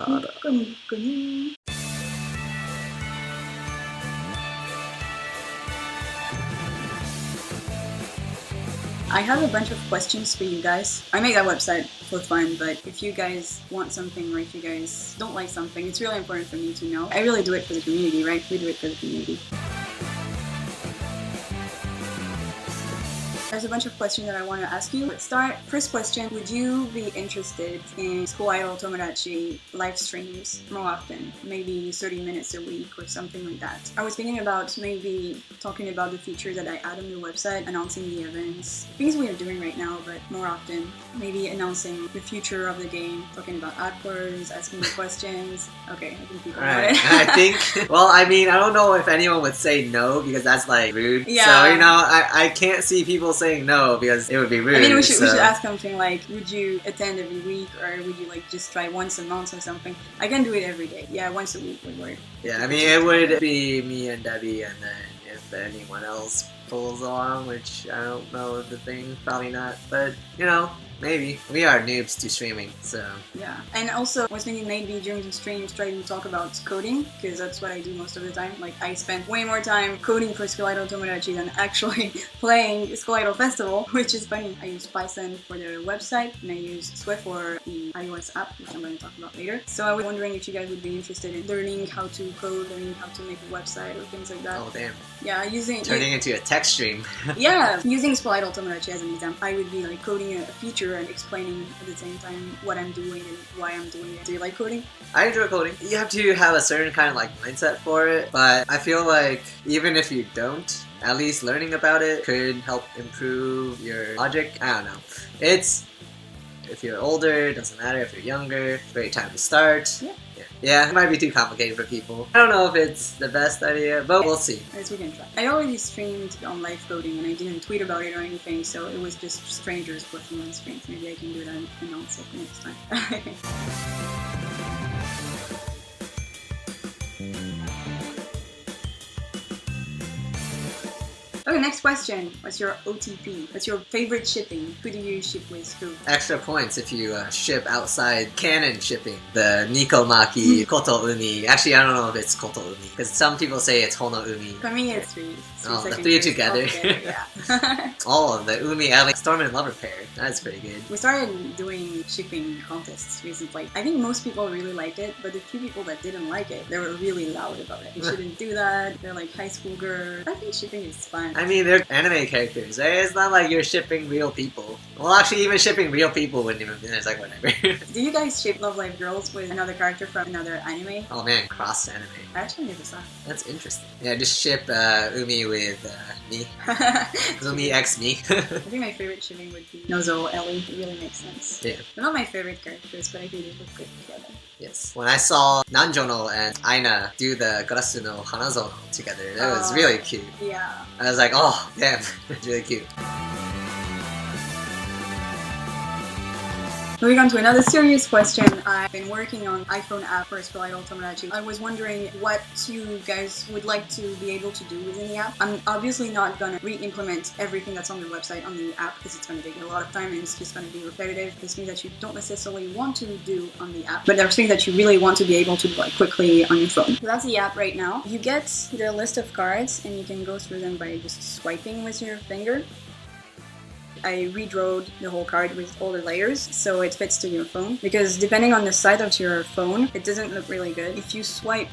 Nico Nico ni. I have a bunch of questions for you guys. I make that website for fun, but if you guys want something or if you guys don't like something, it's really important for me to know. I really do it for the community, right? We do it for the community. There's a bunch of questions that I want to ask you. Let's start. First question, would you be interested in School Idol Tomodachi live streams more often? Maybe 30 minutes a week or something like that. I was thinking about maybe talking about the features that I add on the website, announcing the events, things we are doing right now, but more often. Maybe announcing the future of the game, talking about Aquas, asking the questions. Okay, I think people know it. I think, well, I mean, I don't know if anyone would say no because that's like rude. Yeah. So, you know, I can't see people saying no because it would be rude. I mean, we should ask something like, would you attend every week or would you like just try once a month or something? I can do it every day. Yeah, once a week would work. Yeah, I mean, it would be me and Debbie, and then if anyone else pulls along, which I don't know the thing, probably not. But, you know, maybe. We are noobs to streaming, so... Yeah. And also, I was thinking maybe during the streams try to talk about coding, because that's what I do most of the time. Like, I spend way more time coding for School Idol Tomodachi than actually playing School Idol Festival, which is funny. I use Python for the website, and I use Swift for the iOS app, which I'm going to talk about later. So I was wondering if you guys would be interested in learning how to code, learning how to make a website, or things like that. Oh, damn. Yeah, using... Turning into a tech stream. Yeah, using School Idol Tomodachi as an example, I would be like coding a feature and explaining at the same time what I'm doing and why I'm doing it. Do you like coding? I enjoy coding. You have to have a certain kind of like mindset for it, but I feel like even if you don't, at least learning about it could help improve your logic. I don't know. It's, if you're older, it doesn't matter. If you're younger, great time to start. Yeah. Yeah, it might be too complicated for people. I don't know if it's the best idea, but we'll see. As we can try. I already streamed on live coding and I didn't tweet about it or anything, so it was just strangers working on streams. Maybe I can do that and announce it next time. Okay, next question. What's your OTP? What's your favorite shipping? Who do you ship with who? Extra points if you ship outside canon shipping. The Nikomaki, Koto Umi. Actually, I don't know if it's Koto Umi, because some people say it's Hono Umi. For me, it's three. Oh, the three together. Yeah. Oh, the Umi, Ellie, Storm and Lover pair. That's pretty good. We started doing shipping contests recently. I think most people really liked it, but the few people that didn't like it, they were really loud about it. You shouldn't do that. They're like high school girls. I think shipping is fun. I mean, they're anime characters, right? It's not like you're shipping real people. Well, actually, even shipping real people wouldn't even be, it's like whatever. Do you guys ship Love Live Girls with another character from another anime? Oh man, cross anime. I actually never saw it. That's interesting. Yeah, just ship Umi with me. Umi x me. I think my favorite shipping would be Nozo, Ellie. It really makes sense. Yeah. They're not my favorite characters, but I think they look good together. Yes. When I saw Nanjono and Aina do the Garasu no Hanazono together, that was really cute. Yeah. I was like, oh, damn, it's really cute. Moving on to another serious question. I've been working on iPhone app for School Idol Tomodachi. I was wondering what you guys would like to be able to do within the app. I'm obviously not gonna re-implement everything that's on the website on the app because it's gonna take a lot of time and it's just gonna be repetitive. There's things that you don't necessarily want to do on the app, but there's things that you really want to be able to do like quickly on your phone. So that's the app right now. You get the list of cards and you can go through them by just swiping with your finger. I redrawed the whole card with all the layers so it fits to your phone, because depending on the side of your phone, it doesn't look really good. If you swipe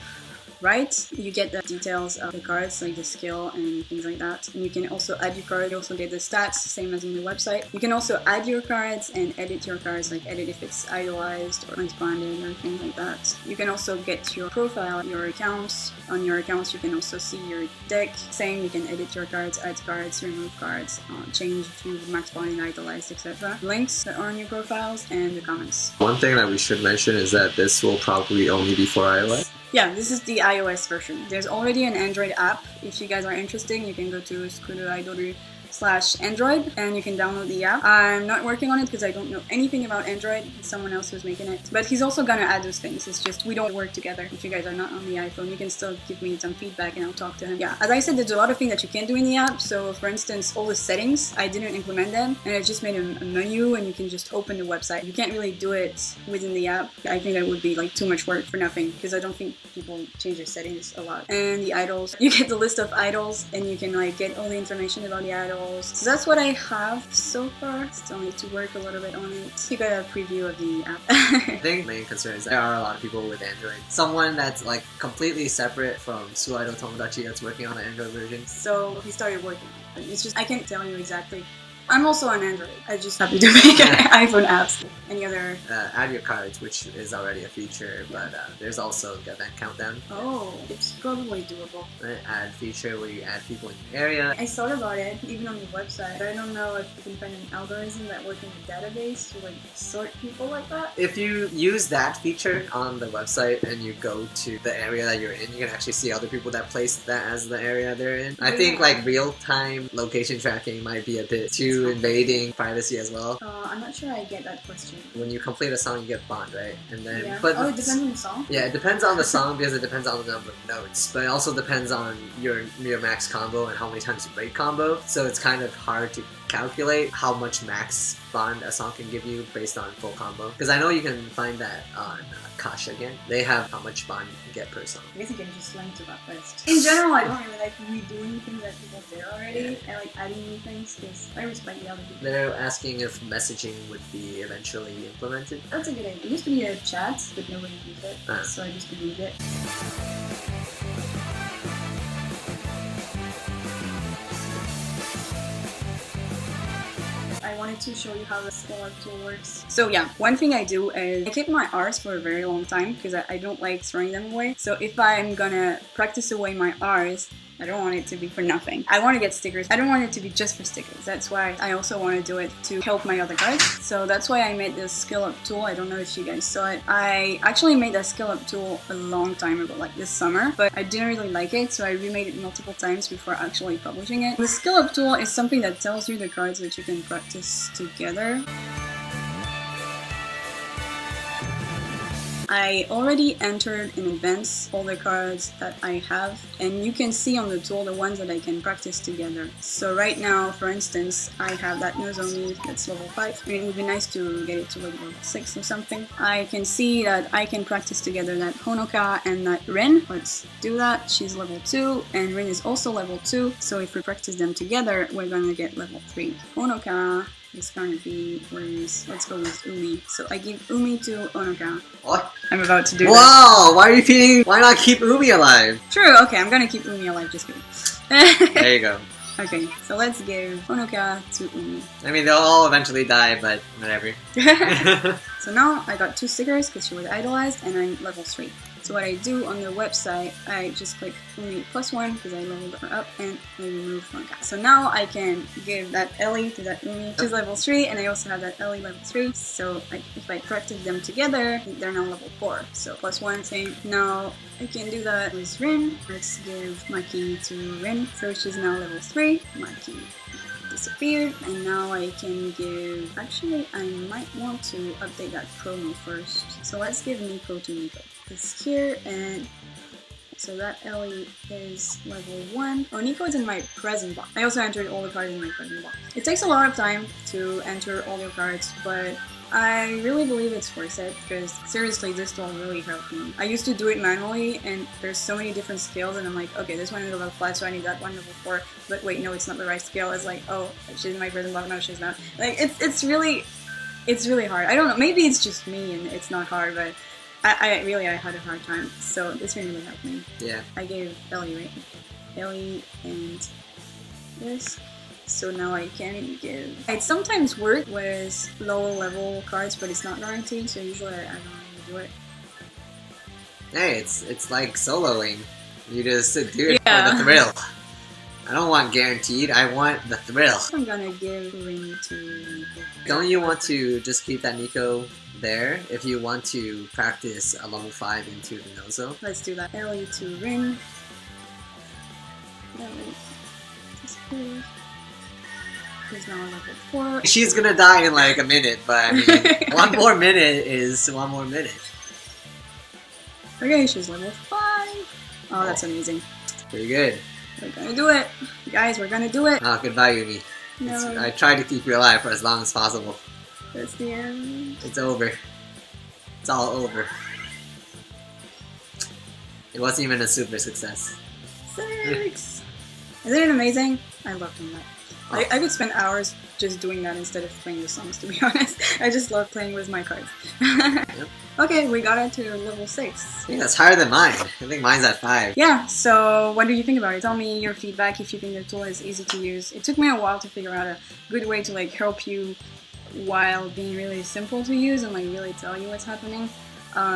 right, you get the details of the cards, like the skill and things like that. And you can also add your card, you also get the stats, same as in the website. You can also add your cards and edit your cards, like edit if it's idolized or unsponded or things like that. You can also get your profile, your accounts. On your accounts, you can also see your deck. Same, you can edit your cards, add cards, remove cards, change if you max bonded, idolized, etc. Links that are on your profiles, and the comments. One thing that we should mention is that this will probably only be for iOS. Yeah, this is the iOS version. There's already an Android app. If you guys are interested, you can go to Skuru Idol iOS/Android, and you can download the app. I'm not working on it because I don't know anything about Android. It's someone else who's making it. But he's also gonna add those things. It's just we don't work together. If you guys are not on the iPhone, you can still give me some feedback and I'll talk to him. Yeah, as I said, there's a lot of things that you can do in the app. So for instance, all the settings, I didn't implement them, and I just made a menu and you can just open the website. You can't really do it within the app. I think that would be like too much work for nothing, because I don't think people change their settings a lot. And the idols, you get the list of idols and you can like get all the information about the idols. So that's what I have so far. Still need to work a little bit on it. You got a preview of the app. I think the main concern is there are a lot of people with Android. Someone that's like completely separate from Idol Tomodachi that's working on an Android version. So he started working on it. It's just, I can't tell you exactly. I'm also on Android. I just happen to make iPhone apps. Any other? Add your cards, which is already a feature, but there's also the event countdown. Oh, it's probably doable. Add feature where you add people in your area. I thought about it, even on the website, but I don't know if you can find an algorithm that works in the database to like sort people like that. If you use that feature on the website and you go to the area that you're in, you can actually see other people that placed that as the area they're in. I think like real-time location tracking might be a bit too invading privacy as well. I'm not sure I get that question. When you complete a song, you get bond, right? And then, yeah. but it depends on the song? Yeah, it depends on the song because it depends on the number of notes. But it also depends on your max combo and how many times you break combo. So it's kind of hard to calculate how much max bond a song can give you based on full combo. Because I know you can find that on Kasha again. They have how much bond you can get per song. I guess you can just link to that first. In general, I don't really like redoing things that people did already. I like adding new things because I respect the other people. They're asking if messaging would be eventually implemented. That's a good idea. It used to be a chat, but nobody used it, so I just deleted it. I wanted to show you how the scale up tool works. So yeah, one thing I do is I keep my R's for a very long time because I don't like throwing them away. So if I'm gonna practice away my R's, I don't want it to be for nothing. I want to get stickers. I don't want it to be just for stickers. That's why I also want to do it to help my other cards. So that's why I made this skill up tool. I don't know if you guys saw it. I actually made that skill up tool a long time ago, like this summer, but I didn't really like it, so I remade it multiple times before actually publishing it. The skill up tool is something that tells you the cards that you can practice together. I already entered in advance all the cards that I have, and you can see on the tool the ones that I can practice together. So right now, for instance, I have that Nozomi that's level 5. I mean, it would be nice to get it to level 6 or something. I can see that I can practice together that Honoka and that Rin. Let's do that. She's level 2, and Rin is also level 2. So if we practice them together, we're gonna get level 3. Honoka is gonna be, let's go with Umi. So I give Umi to Honoka. What? I'm about to do Wow, that. why are you feeding? Why not keep Umi alive? True, okay, I'm gonna keep Umi alive, just kidding. There you go. Okay, so let's give Honoka to Umi. I mean, they'll all eventually die, but whatever. So now I got 2 stickers because she was idolized, and I'm level 3. So what I do on the website, I just click Umi +1 because I leveled her up, and I remove Honoka. So now I can give that Ellie to that Umi. She's level 3, and I also have that Ellie level 3. So if I practice them together, they're now level 4. So +1 thing. Now I can do that with Rin. Let's give Maki to Rin. So she's now level 3. Maki disappeared, and now I can give, actually I might want to update that promo first. So let's give Nico to Nico. It's here, and so that Ellie is level 1. Oh, Nico is in my present box. I also entered all the cards in my present box. It takes a lot of time to enter all your cards, but I really believe it's worth it because seriously, this tool really helped me. I used to do it manually, and there's so many different scales, and I'm like, okay, this one is level 5, so I need that one level 4. But wait, no, it's not the right scale. It's like, oh, she's in my present box. No, she's not. Like, it's really hard. I don't know. Maybe it's just me and it's not hard, but I had a hard time. So this really helped me. Yeah. I gave Ellie, right? Ellie and this. So now I can give. It sometimes works with lower level cards, but it's not guaranteed. So usually I don't really do it. Hey, it's like soloing. You just do it for the thrill. I don't want guaranteed. I want the thrill. I'm gonna give Ring to Nico. Don't you want to just keep that Nico there if you want to practice a level 5 into the Nozo? Let's do that. Ellie to Rin. Ellie disappears. Aqua's now level 4. She's gonna die in like a minute, but I mean, one more minute is one more minute. Okay, she's level 5. Oh, that's amazing. Pretty good. We're gonna do it. Guys, we're gonna do it. Oh, goodbye, Yumi. No, I tried to keep you alive for as long as possible. that's the end. It's over. It's all over. It wasn't even a super success. 6! Isn't it amazing? I love doing that. I could spend hours just doing that instead of playing the songs, to be honest. I just love playing with my cards. Yep. Okay, we got it to level 6. I think that's higher than mine. I think mine's at 5. Yeah, so what do you think about it? Tell me your feedback if you think the tool is easy to use. It took me a while to figure out a good way to like help you while being really simple to use and like really tell you what's happening.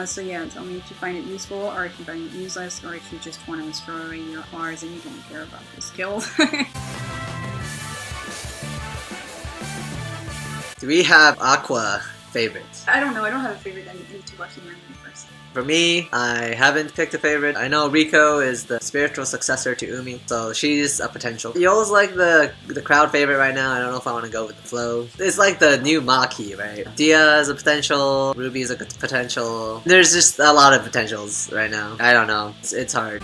So yeah, tell me if you find it useful or if you find it useless or if you just want to throw away your R's and you don't care about the skills. Do we have Aqua favorites? I don't know, I don't have a favorite. I need to watch the anime first. For me, I haven't picked a favorite. I know Riko is the spiritual successor to Umi, so she's a potential. Yo's like the crowd favorite right now. I don't know if I want to go with the flow. It's like the new Maki, right? Dia is a potential. Ruby is a potential. There's just a lot of potentials right now. I don't know. It's hard.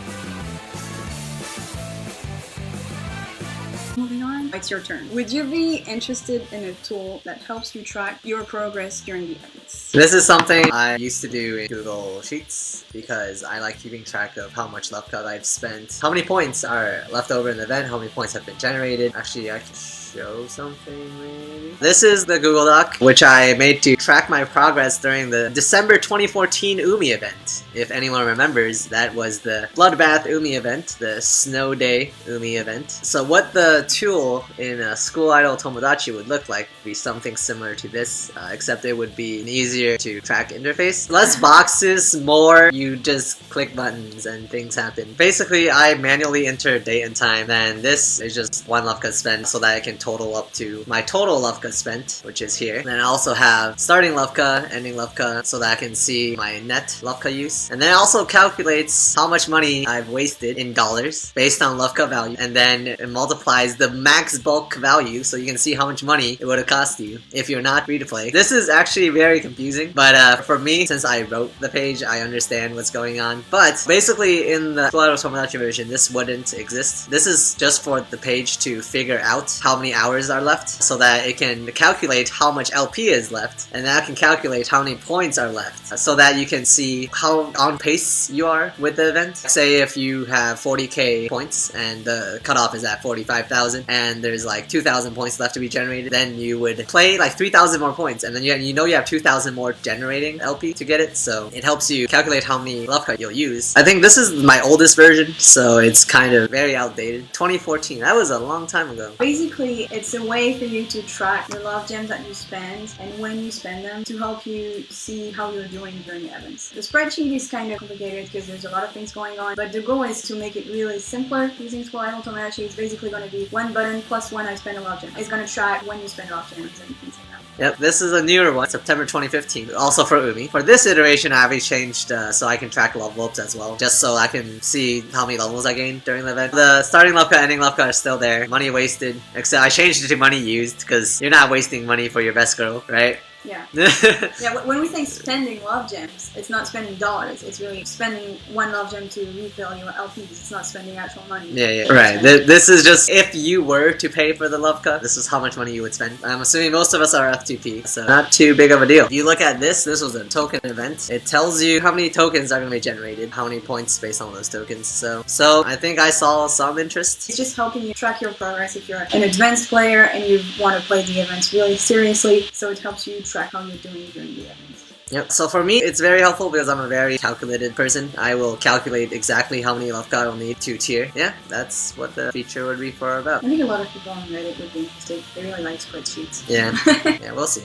Moving on, it's your turn. Would you be interested in a tool that helps you track your progress during the events? This is something I used to do in Google Sheets because I like keeping track of how much love cut I've spent, how many points are left over in the event, how many points have been generated. Actually, I can show something maybe. This is the Google Doc, which I made to track my progress during the December 2014 Umi event. If anyone remembers, that was the Bloodbath Umi event, the Snow Day Umi event. So what the tool in a School Idol Tomodachi would look like would be something similar to this, except it would be an easier to track interface. Less boxes, more you just click buttons and things happen. Basically, I manually enter date and time, and this is just one love cut spent so that I can total up to my total love cut spent, which is here. And then I also have starting love cut, ending love cut, so that I can see my net love cut use. And then it also calculates how much money I've wasted in dollars based on love cut value, and then it multiplies the max bulk value so you can see how much money it would have cost you if you're not free to play. This is actually very confusing, but for me, since I wrote the page, I understand what's going on. But basically in the Idol Tomodachi version, this wouldn't exist. This is just for the page to figure out how many hours are left so that it can calculate how much LP is left, and that can calculate how many points are left so that you can see how on pace you are with the event. Say if you have 40k points and the cutoff is at 45,000 and there's like 2,000 points left to be generated, then you would play like 3,000 more points, and then you know you have 2,000 more generating LP to get it, so it helps you calculate how many love cut you'll use. I think this is my oldest version, so it's kind of very outdated. 2014, that was a long time ago. Basically, it's a way for you to track your love gems that you spend and when you spend them to help you see how you're doing during the events. The spreadsheet is kind of complicated because there's a lot of things going on, but the goal is to make it really simpler. Using School Idol Tomodachi is basically going to be one button plus when I spend a love gem. It's going to track when you spend love gems and things like that. Yep, this is a newer one, September 2015, also for Umi. For this iteration, I have changed so I can track level ups as well, just so I can see how many levels I gained during the event. The starting love cut, ending love cut are still there. Money wasted, except I changed it to money used, because you're not wasting money for your best girl, right? Yeah. Yeah, when we say spending love gems, it's not spending dollars. It's really spending one love gem to refill your LPs. It's not spending actual money. Yeah. Right. This is just if you were to pay for the love cut, this is how much money you would spend. I'm assuming most of us are F2P, so not too big of a deal. If you look at this was a token event. It tells you how many tokens are going to be generated, how many points based on those tokens. So I think I saw some interest. It's just helping you track your progress if you're an advanced player and you want to play the events really seriously. So it helps you track how you're doing during the events. Yep, so for me, it's very helpful because I'm a very calculated person. I will calculate exactly how many love cut I'll need to tier. Yeah, that's what the feature would be for about. I think a lot of people on Reddit would be interested. They really like spreadsheets. Yeah, yeah, we'll see.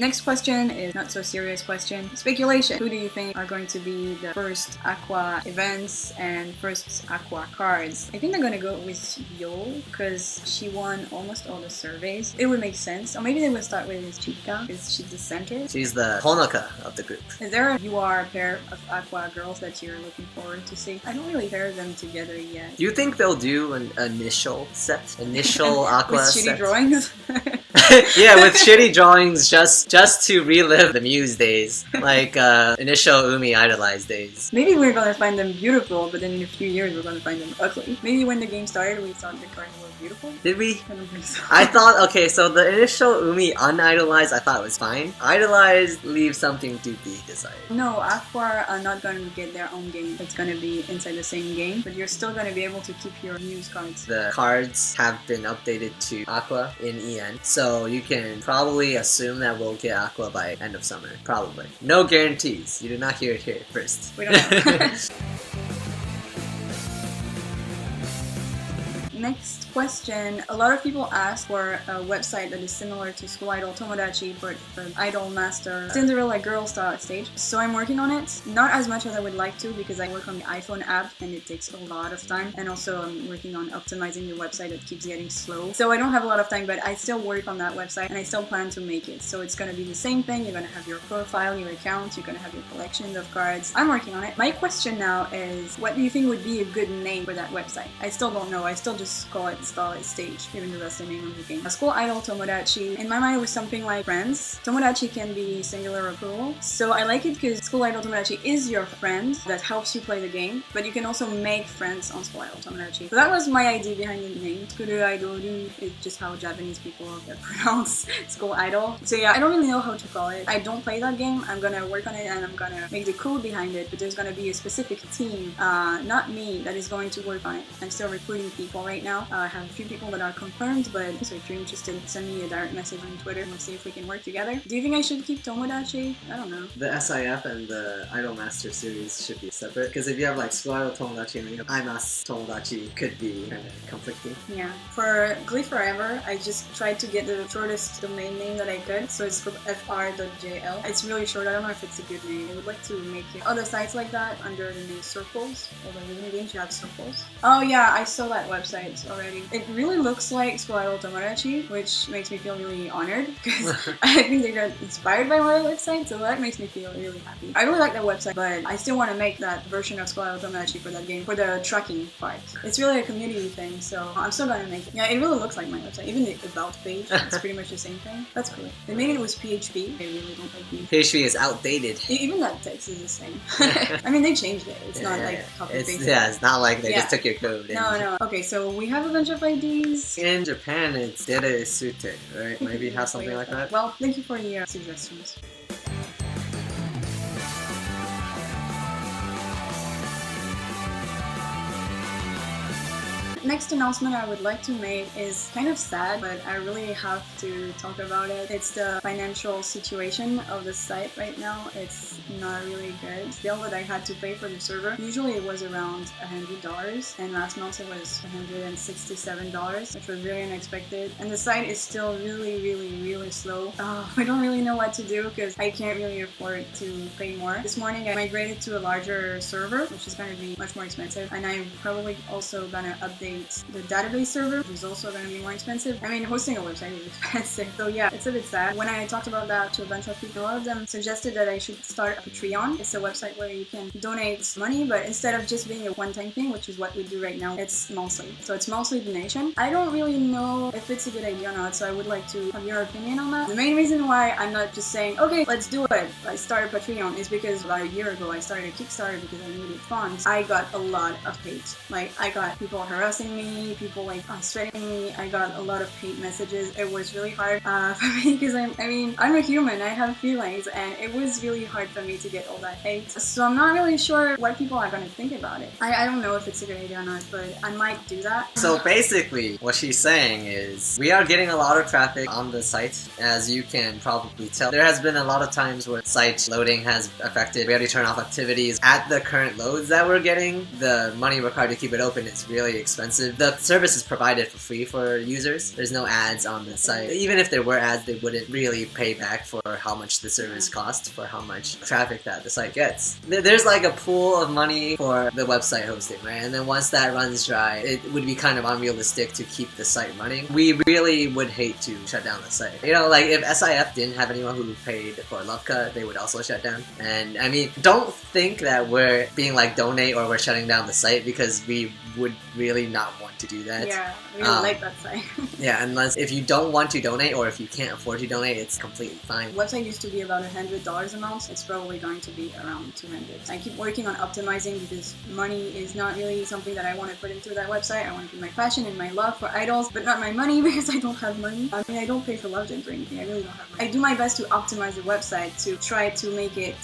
Next question is not so serious question. Speculation. Who do you think are going to be the first Aqua events and first Aqua cards? I think they're gonna go with Yo because she won almost all the surveys. It would make sense. Or maybe they would start with Chika because she's the center. She's the Honoka of the group. Is there a UR pair of Aqua girls that you're looking forward to see? I don't really pair them together yet. Do you think they'll do an initial set? Initial Aqua with set? shitty drawings? Yeah, with shitty drawings just to relive the Muse days. Like initial Umi idolized days. Maybe we're gonna find them beautiful, but then in a few years we're gonna find them ugly. Maybe when the game started we thought the cards were beautiful. Did we? I don't think so. I thought, okay, so the initial Umi unidolized I thought was fine. Idolized leaves something to be desired. No, Aqua are not going to get their own game. It's going to be inside the same game, but you're still going to be able to keep your Muse cards. The cards have been updated to Aqua in EN, so you can probably assume that we'll get Aqua by end of summer. Probably. No guarantees. You do not hear it here first. We don't know. Next question. A lot of people ask for a website that is similar to School Idol Tomodachi, but for Idol Master Cinderella Girl style stage. So I'm working on it. Not as much as I would like to because I work on the iPhone app and it takes a lot of time. And also I'm working on optimizing the website that keeps getting slow. So I don't have a lot of time, but I still work on that website and I still plan to make it. So it's going to be the same thing. You're going to have your profile, your account, you're going to have your collections of cards. I'm working on it. My question now is, what do you think would be a good name for that website? I still don't know. I still just call it Starlight Stage, even though that's the name of the game. A School Idol Tomodachi, in my mind it was something like friends. Tomodachi can be singular or plural. So I like it because School Idol Tomodachi is your friend that helps you play the game, but you can also make friends on School Idol Tomodachi. So that was my idea behind the name. Skuru Idoru is just how Japanese people pronounce School Idol. So yeah, I don't really know how to call it. I don't play that game. I'm gonna work on it and I'm gonna make the code behind it, but there's gonna be a specific team, not me, that is going to work on it. I'm still recruiting people right now. I have a few people that are confirmed, but so if you're interested, send me a direct message on Twitter and we'll see if we can work together. Do you think I should keep Tomodachi? I don't know. The SIF and the Idol Master series should be separate, because if you have like School Idol Tomodachi and then you have IMAS Tomodachi, could be kind of conflicting. Yeah. For Glee Forever, I just tried to get the shortest domain name that I could, so it's fr.jl. It's really short. I don't know if it's a good name. I would like to make it other sites like that under the name Circles, although the new game should have Circles. Oh yeah, I saw that website already. It really looks like School Idol Tomodachi, which makes me feel really honored because I think they got inspired by my website, so that makes me feel really happy. I really like that website, but I still want to make that version of School Idol Tomodachi for that game, for the tracking part. It's really a community thing, so I'm still gonna make it. Yeah, it really looks like my website. Even the about page, it's pretty much the same thing. That's cool. They made it with PHP. I really don't like PHP. PHP is outdated. Even that text is the same. I mean, they changed it. It's not like copy paste. Yeah, it's not like they just took your code. No. Okay, so we have a bunch of IDs. In Japan, it's Dere Sute, right? Maybe have something like that. Well, thank you for your suggestions. Next announcement I would like to make is kind of sad, but I really have to talk about it. It's the financial situation of the site right now. It's not really good. The bill that I had to pay for the server, usually it was around $100, and last month it was $167, which was very unexpected. And the site is still really slow. I don't really know what to do because I can't really afford to pay more. This morning I migrated to a larger server, which is going to be much more expensive, and I'm probably also going to update the database server, which is also going to be more expensive. I mean, hosting a website is expensive, so yeah, it's a bit sad. When I talked about that to a bunch of people, a lot of them suggested that I should start a Patreon. It's a website where you can donate money, but instead of just being a one-time thing, which is what we do right now, it's monthly. So it's monthly donation. I don't really know if it's a good idea or not, so I would like to have your opinion on that. The main reason why I'm not just saying, okay, let's do it, I started Patreon, is because about a year ago I started a Kickstarter because I needed funds. I got a lot of hate. Like, I got people harassing me, people like threatening me. I got a lot of hate messages. It was really hard for me because I'm a human. I have feelings, and it was really hard for me to get all that hate. So I'm not really sure what people are going to think about it. I don't know if it's a good idea or not, but I might do that. So basically, what she's saying is we are getting a lot of traffic on the site, as you can probably tell. There has been a lot of times where site loading has affected. We had to turn off activities. At the current loads that we're getting, the money required to keep it open is really expensive. expensive. The service is provided for free for users. There's no ads on the site. Even if there were ads, they wouldn't really pay back for how much the service costs, for how much traffic that the site gets. There's like a pool of money for the website hosting, right? And then once that runs dry, it would be kind of unrealistic to keep the site running. We really would hate to shut down the site. You know, like if SIF didn't have anyone who paid for Loveka, they would also shut down. And I mean, don't think that we're being like donate or we're shutting down the site, because we would really not want to do that. Yeah, we don't like that site. Yeah, unless if you don't want to donate or if you can't afford to donate, it's completely fine. The website used to be about $100 a month. It's probably going to be around 200. I keep working on optimizing because money is not really something that I want to put into that website. I want to put my passion and my love for idols, but not my money because I don't have money. I mean, I don't pay for Love Gems or anything. I really don't have money. I do my best to optimize the website to try to make it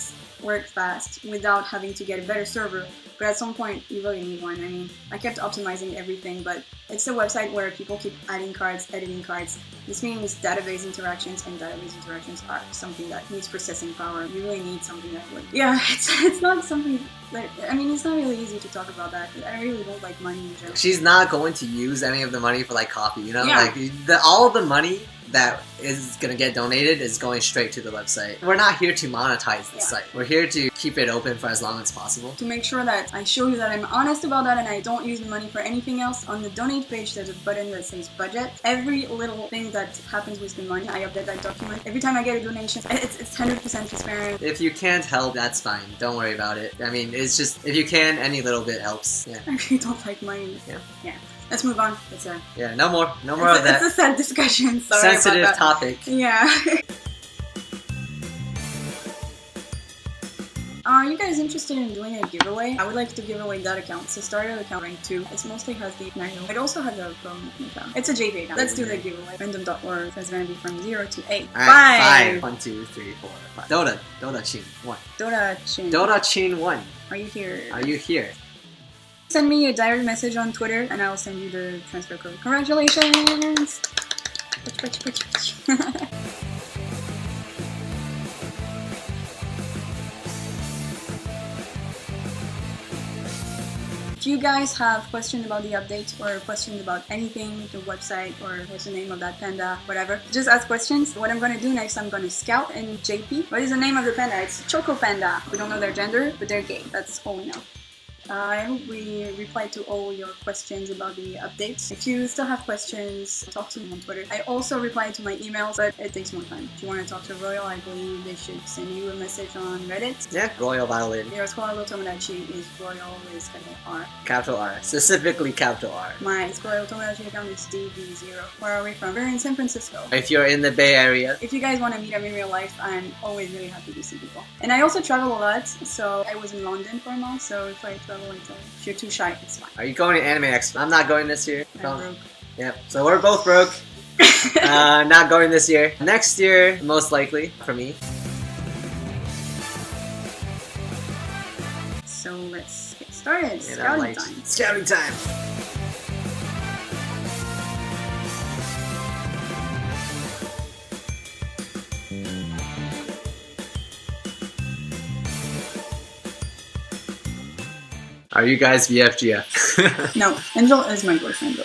work fast without having to get a better server. But at some point, you really need one. I mean, I kept optimizing everything, but it's a website where people keep adding cards, editing cards. This means database interactions, and database interactions are something that needs processing power. You really need something that would... Yeah, it's not something that... I mean, it's not really easy to talk about that. I really don't like money in general. She's not going to use any of the money for like coffee, you know? Yeah. Like, all the money that is gonna get donated is going straight to the website. We're not here to monetize the site. We're here to keep it open for as long as possible. To make sure that I show you that I'm honest about that and I don't use the money for anything else, on the donate page there's a button that says budget. Every little thing that happens with the money, I update that document. Every time I get a donation, it's 100% transparent. If you can't help, that's fine. Don't worry about it. I mean, it's just, if you can, any little bit helps. Yeah. I really don't like money. Yeah. Let's move on. Yeah, no more of that. It's a sad discussion. Sorry sensitive about that. topic. Yeah. Are you guys interested in doing a giveaway? I would like to give away that account. It's a starter account rank 2. It mostly has the Nairo. It also has a Chrome account. It's a JP account. Let's do the giveaway. Random.org is going to be from 0 to 8. Alright, 5. 1, 2, 3, 4, 5. Dota Chin 1. Dota Chin 1. Are you here? Are you here? Send me a direct message on Twitter and I'll send you the transfer code. Congratulations! If you guys have questions about the update or questions about anything, the website or what's the name of that panda, whatever, just ask questions. What I'm going to do next, I'm going to scout and JP. What is the name of the panda? It's Choco Panda. We don't know their gender, but they're gay. That's all we know. I hope we replied to all your questions about the updates. If you still have questions, talk to me on Twitter. I also reply to my emails, but it takes more time. If you want to talk to Royal, I believe they should send you a message on Reddit. Yeah, Royal Violin. Your school Idol Tomodachi is Royal with capital R. Capital R. Specifically capital R. My school Idol Tomodachi account is DB0. Where are we from? We're in San Francisco. If you're in the Bay Area. If you guys want to meet up in real life, I'm always really happy to see people. And I also travel a lot, so I was in London for a month, so if I travel, if you're too shy, it's fine. Are you going to Anime Expo? I'm not going this year. I'm broke. Yep. So we're both broke. Not going this year. Next year, most likely, for me. So let's get started. Scouting time. Scouting time. Are you guys VFGF? No, Angel is my boyfriend though.